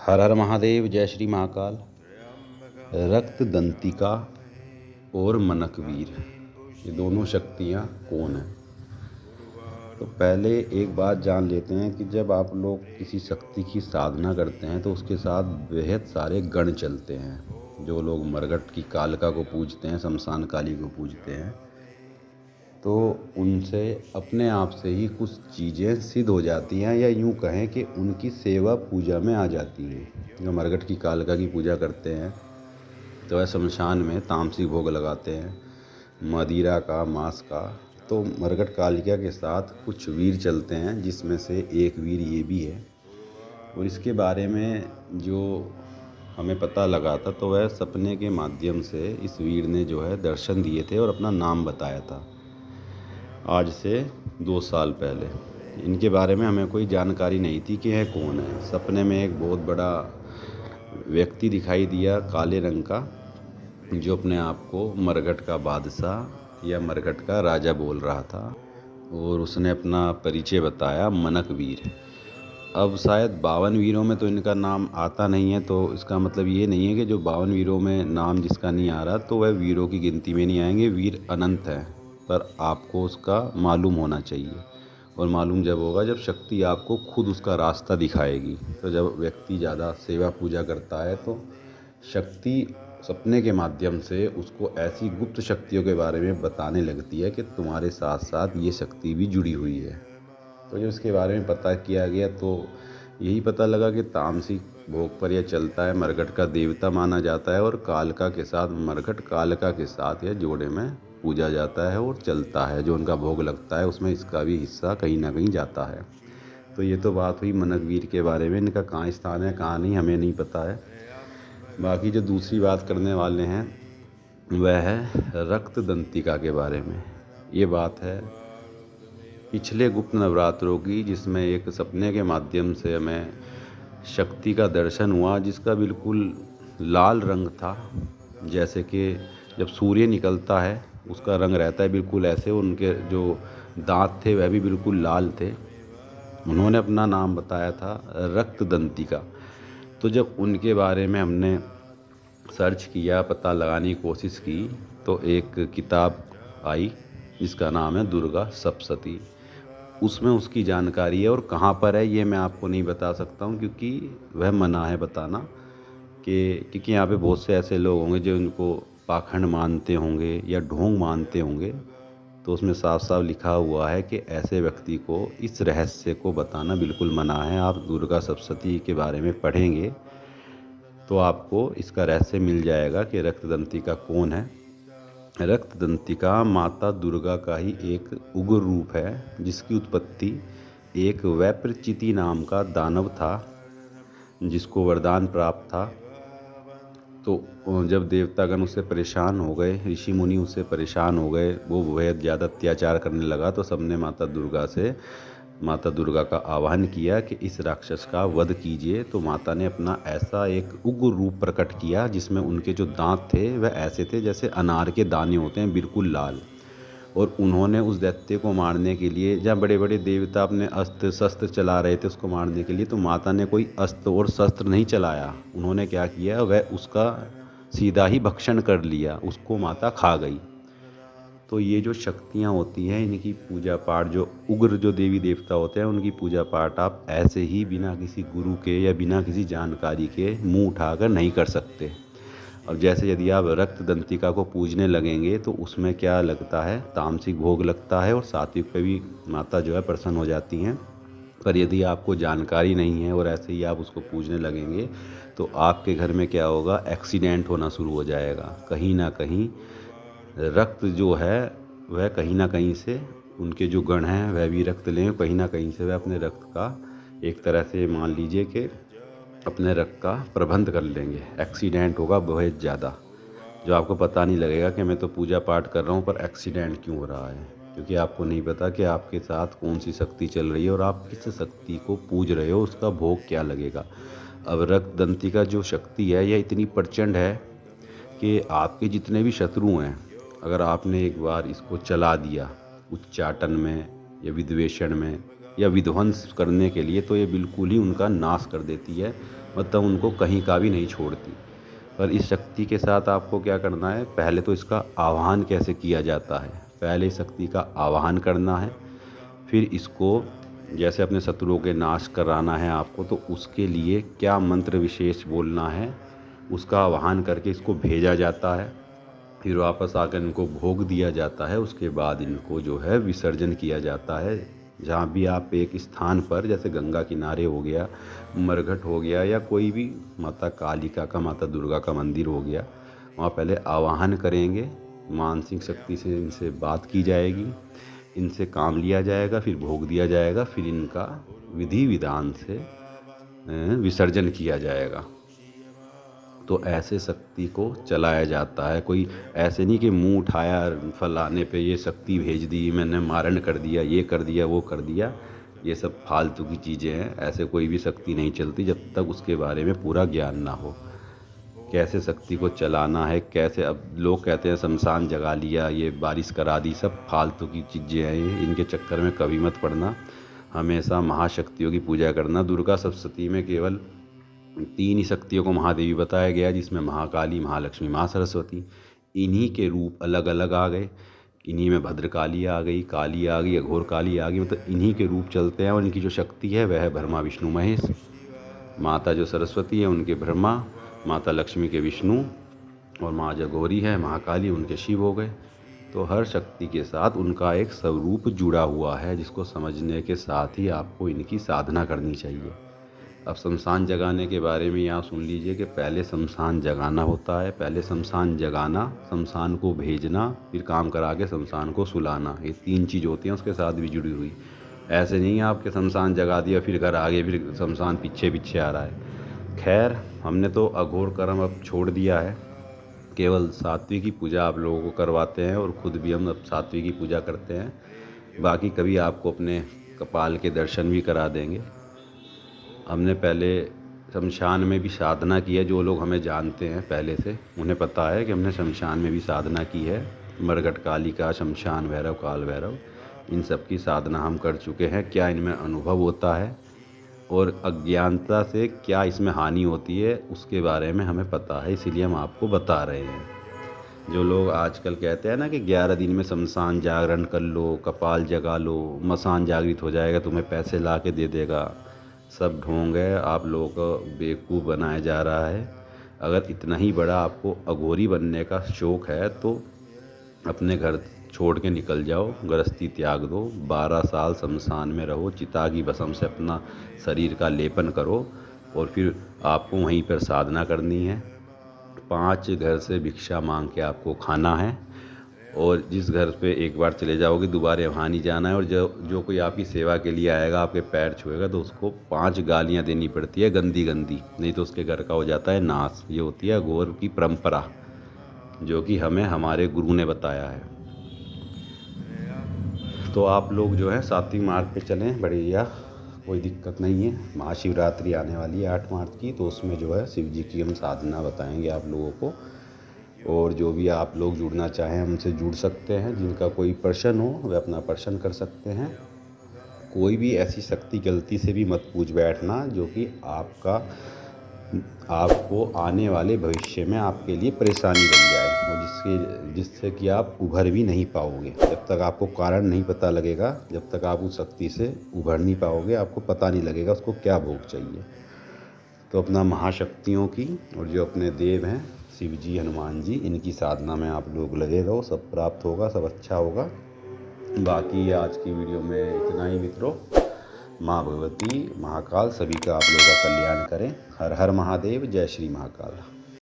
हर हर महादेव, जय श्री महाकाल। रक्त दंतिका और मनकवीर, ये दोनों शक्तियाँ कौन हैं? तो पहले एक बात जान लेते हैं कि जब आप लोग किसी शक्ति की साधना करते हैं तो उसके साथ बेहद सारे गण चलते हैं। जो लोग मरघट की कालिका को पूजते हैं, शमशान काली को पूजते हैं, तो उनसे अपने आप से ही कुछ चीज़ें सिद्ध हो जाती हैं, या यूँ कहें कि उनकी सेवा पूजा में आ जाती हैं। जो मरघट की कालिका की पूजा करते हैं तो वह शमशान में तामसिक भोग लगाते हैं, मदिरा का, मांस का। तो मरघट कालिका के साथ कुछ वीर चलते हैं, जिसमें से एक वीर ये भी है। और इसके बारे में जो हमें पता लगा था तो वह सपने के माध्यम से इस वीर ने जो है दर्शन दिए थे और अपना नाम बताया था, आज से 2 साल पहले। इनके बारे में हमें कोई जानकारी नहीं थी कि यह कौन है। सपने में एक बहुत बड़ा व्यक्ति दिखाई दिया, काले रंग का, जो अपने आप को मरघट का बादशाह या मरघट का राजा बोल रहा था, और उसने अपना परिचय बताया, मनकवीर। अब शायद 52 वीरों में तो इनका नाम आता नहीं है, तो इसका मतलब ये नहीं है कि जो 52 वीरों में नाम जिसका नहीं आ रहा तो वह वीरों की गिनती में नहीं आएंगे। वीर अनंत है, पर आपको उसका मालूम होना चाहिए। और मालूम जब होगा जब शक्ति आपको खुद उसका रास्ता दिखाएगी। तो जब व्यक्ति ज़्यादा सेवा पूजा करता है तो शक्ति सपने के माध्यम से उसको ऐसी गुप्त शक्तियों के बारे में बताने लगती है कि तुम्हारे साथ साथ ये शक्ति भी जुड़ी हुई है। तो जब इसके बारे में पता किया गया तो यही पता लगा कि तामसिक भोग पर यह चलता है, मरघट का देवता माना जाता है, और कालिका के साथ, मरघट कालिका के साथ यह जोड़े में पूजा जाता है और चलता है। जो उनका भोग लगता है उसमें इसका भी हिस्सा कहीं ना कहीं जाता है। तो ये तो बात हुई मनकवीर के बारे में। इनका कहाँ स्थान है कहाँ नहीं हमें नहीं पता है। बाकी जो दूसरी बात करने वाले हैं वह है रक्त दंतिका के बारे में। ये बात है पिछले गुप्त नवरात्रों की, जिसमें एक सपने के माध्यम से हमें शक्ति का दर्शन हुआ, जिसका बिल्कुल लाल रंग था। जैसे कि जब सूर्य निकलता है उसका रंग रहता है बिल्कुल ऐसे। उनके जो दांत थे वह भी बिल्कुल लाल थे। उन्होंने अपना नाम बताया था रक्त दंतिका। तो जब उनके बारे में हमने सर्च किया, पता लगाने की कोशिश की, तो एक किताब आई जिसका नाम है दुर्गा सप्तशती। उसमें उसकी जानकारी है, और कहाँ पर है ये मैं आपको नहीं बता सकता हूँ, क्योंकि वह मना है बताना। क्योंकि यहाँ पे बहुत से ऐसे लोग होंगे जो इनको पाखंड मानते होंगे या ढोंग मानते होंगे। तो उसमें साफ साफ लिखा हुआ है कि ऐसे व्यक्ति को इस रहस्य को बताना बिल्कुल मना है। आप दुर्गा सप्तशती के बारे में पढ़ेंगे तो आपको इसका रहस्य मिल जाएगा कि रक्तदंतिका कौन है। रक्तदंतिका माता दुर्गा का ही एक उग्र रूप है, जिसकी उत्पत्ति एक वैप्रचिति नाम का दानव था, जिसको वरदान प्राप्त था। तो जब देवतागण उससे परेशान हो गए, ऋषि मुनि उससे परेशान हो गए, वो बेहद ज़्यादा अत्याचार करने लगा, तो सबने माता दुर्गा का आह्वान किया कि इस राक्षस का वध कीजिए। तो माता ने अपना ऐसा एक उग्र रूप प्रकट किया, जिसमें उनके जो दांत थे वह ऐसे थे जैसे अनार के दाने होते हैं, बिल्कुल लाल। और उन्होंने उस दैत्य को मारने के लिए, जहाँ बड़े बड़े देवता अपने अस्त्र शस्त्र चला रहे थे उसको मारने के लिए, तो माता ने कोई अस्त्र और शस्त्र नहीं चलाया। उन्होंने क्या किया, वह उसका सीधा ही भक्षण कर लिया, उसको माता खा गई। तो ये जो शक्तियाँ होती हैं इनकी पूजा पाठ, जो उग्र जो देवी देवता होते हैं उनकी पूजा पाठ आप ऐसे ही बिना किसी गुरु के या बिना किसी जानकारी के मुंह उठाकर नहीं कर सकते। और जैसे यदि आप रक्त दंतिका को पूजने लगेंगे तो उसमें क्या लगता है, तामसिक भोग लगता है, और सात्विक पे भी माता जो है प्रसन्न हो जाती हैं। पर यदि आपको जानकारी नहीं है और ऐसे ही आप उसको पूजने लगेंगे तो आपके घर में क्या होगा, एक्सीडेंट होना शुरू हो जाएगा। कहीं ना कहीं रक्त जो है वह कहीं ना कहीं से, उनके जो गण हैं वह भी रक्त लें, कहीं ना कहीं से वह अपने रक्त का एक तरह से मान लीजिए कि अपने रक्त का प्रबंध कर लेंगे। एक्सीडेंट होगा बहुत ज़्यादा, जो आपको पता नहीं लगेगा कि मैं तो पूजा पाठ कर रहा हूँ पर एक्सीडेंट क्यों हो रहा है, क्योंकि आपको नहीं पता कि आपके साथ कौन सी शक्ति चल रही है और आप किस शक्ति को पूज रहे हो, उसका भोग क्या लगेगा। अब रक्त दंती का जो शक्ति है यह इतनी प्रचंड है कि आपके जितने भी शत्रु हैं, अगर आपने एक बार इसको चला दिया उच्चाटन में या विद्वेषण में या विध्वंस करने के लिए, तो ये बिल्कुल ही उनका नाश कर देती है। मतलब उनको कहीं का भी नहीं छोड़ती। पर इस शक्ति के साथ आपको क्या करना है, पहले तो इसका आवाहन कैसे किया जाता है, पहले शक्ति का आवाहन करना है। फिर इसको जैसे अपने शत्रुओं के नाश कराना है आपको, तो उसके लिए क्या मंत्र विशेष बोलना है, उसका आवाहन करके इसको भेजा जाता है। फिर वापस आकर इनको भोग दिया जाता है। उसके बाद इनको जो है विसर्जन किया जाता है। जहाँ भी आप एक स्थान पर, जैसे गंगा किनारे हो गया, मरघट हो गया, या कोई भी माता कालिका का, माता दुर्गा का मंदिर हो गया, वहाँ पहले आवाहन करेंगे, मानसिक शक्ति से इनसे बात की जाएगी, इनसे काम लिया जाएगा, फिर भोग दिया जाएगा, फिर इनका विधि विधान से विसर्जन किया जाएगा। तो ऐसे शक्ति को चलाया जाता है। कोई ऐसे नहीं कि मुंह उठाया फलाने पे ये शक्ति भेज दी, मैंने मारण कर दिया, ये कर दिया, वो कर दिया, ये सब फालतू की चीज़ें हैं। ऐसे कोई भी शक्ति नहीं चलती जब तक उसके बारे में पूरा ज्ञान ना हो, कैसे शक्ति को चलाना है, कैसे। अब लोग कहते हैं शमशान जगा लिया, ये बारिश करा दी, सब फालतू की चीज़ें हैं ये, इनके चक्कर में कभी मत पड़ना। हमेशा महाशक्तियों की पूजा करना। दुर्गा सप्तशती में केवल 3 ही शक्तियों को महादेवी बताया गया, जिसमें महाकाली, महालक्ष्मी, माँ सरस्वती। इन्हीं के रूप अलग अलग आ गए। इन्हीं में भद्रकाली आ गई, काली आ गई, अघोर काली आ गई, मतलब इन्हीं के रूप चलते हैं। और इनकी जो शक्ति है वह है ब्रह्मा विष्णु महेश। माता जो सरस्वती है उनके ब्रह्मा, माता लक्ष्मी के विष्णु, और माँ जो गौरी है महाकाली, उनके शिव हो गए। तो हर शक्ति के साथ उनका एक स्वरूप जुड़ा हुआ है, जिसको समझने के साथ ही आपको इनकी साधना करनी चाहिए। अब शमशान जगाने के बारे में यहाँ सुन लीजिए कि पहले शमशान जगाना होता है, पहले शमशान जगाना, शमशान को भेजना, फिर काम करा के शमशान को सुलाना। ये 3 चीज़ होती हैं उसके साथ भी जुड़ी हुई। ऐसे नहीं आपके शमशान जगा दिया फिर घर आगे, फिर शमशान पीछे पीछे आ रहा है। खैर, हमने तो अघोर कर्म अब छोड़ दिया है, केवल सात्विक की पूजा आप लोगों को करवाते हैं, और ख़ुद भी हम अब सात्विक की पूजा करते हैं। बाकी कभी आपको अपने कपाल के दर्शन भी करा देंगे। हमने पहले शमशान में भी साधना की है। जो लोग हमें जानते हैं पहले से, उन्हें पता है कि हमने शमशान में भी साधना की है। मरघट कालिका, शमशान भैरव, काल भैरव, इन सब की साधना हम कर चुके हैं। क्या इनमें अनुभव होता है और अज्ञानता से क्या इसमें हानि होती है, उसके बारे में हमें पता है, इसीलिए हम आपको बता रहे हैं। जो लोग आजकल कहते हैं ना कि 11 दिन में शमशान जागरण कर लो, कपाल जगा लो, मसान जागृत हो जाएगा, तुम्हें पैसे ला के दे देगा, सब ढोंग है। आप लोगों को बेवकूफ़ बनाया जा रहा है। अगर इतना ही बड़ा आपको अघोरी बनने का शौक़ है तो अपने घर छोड़ के निकल जाओ, गृहस्थी त्याग दो, 12 साल शमशान में रहो, चिता की भस्म से अपना शरीर का लेपन करो, और फिर आपको वहीं पर साधना करनी है। 5 घर से भिक्षा मांग के आपको खाना है, और जिस घर पे एक बार चले जाओगे दोबारा वहाँ नहीं जाना है। और जो कोई आपकी सेवा के लिए आएगा, आपके पैर छुएगा, तो उसको 5 गालियाँ देनी पड़ती है, गंदी गंदी, नहीं तो उसके घर का हो जाता है नाश। ये होती है अघोर की परंपरा, जो कि हमें हमारे गुरु ने बताया है। तो आप लोग जो है सात्विक मार्ग पे चलें, बढ़िया, कोई दिक्कत नहीं है। महाशिवरात्रि आने वाली है 8 मार्च की, तो उसमें जो है शिव जी की हम साधना बताएंगे आप लोगों को। और जो भी आप लोग जुड़ना चाहें हमसे जुड़ सकते हैं। जिनका कोई प्रश्न हो वह अपना प्रश्न कर सकते हैं। कोई भी ऐसी शक्ति गलती से भी मत पूछ बैठना जो कि आपको आने वाले भविष्य में आपके लिए परेशानी बन जाए, और जिससे कि आप उभर भी नहीं पाओगे। जब तक आपको कारण नहीं पता लगेगा, जब तक आप उस शक्ति से उभर नहीं पाओगे, आपको पता नहीं लगेगा उसको क्या भोग चाहिए। तो अपना महाशक्तियों की और जो अपने देव हैं शिव जी, हनुमान जी, इनकी साधना में आप लोग लगे रहो, सब प्राप्त होगा, सब अच्छा होगा। बाकी आज की वीडियो में इतना ही मित्रों। माँ भगवती, महाकाल सभी का आप लोगों का कल्याण करें। हर हर महादेव, जय श्री महाकाल।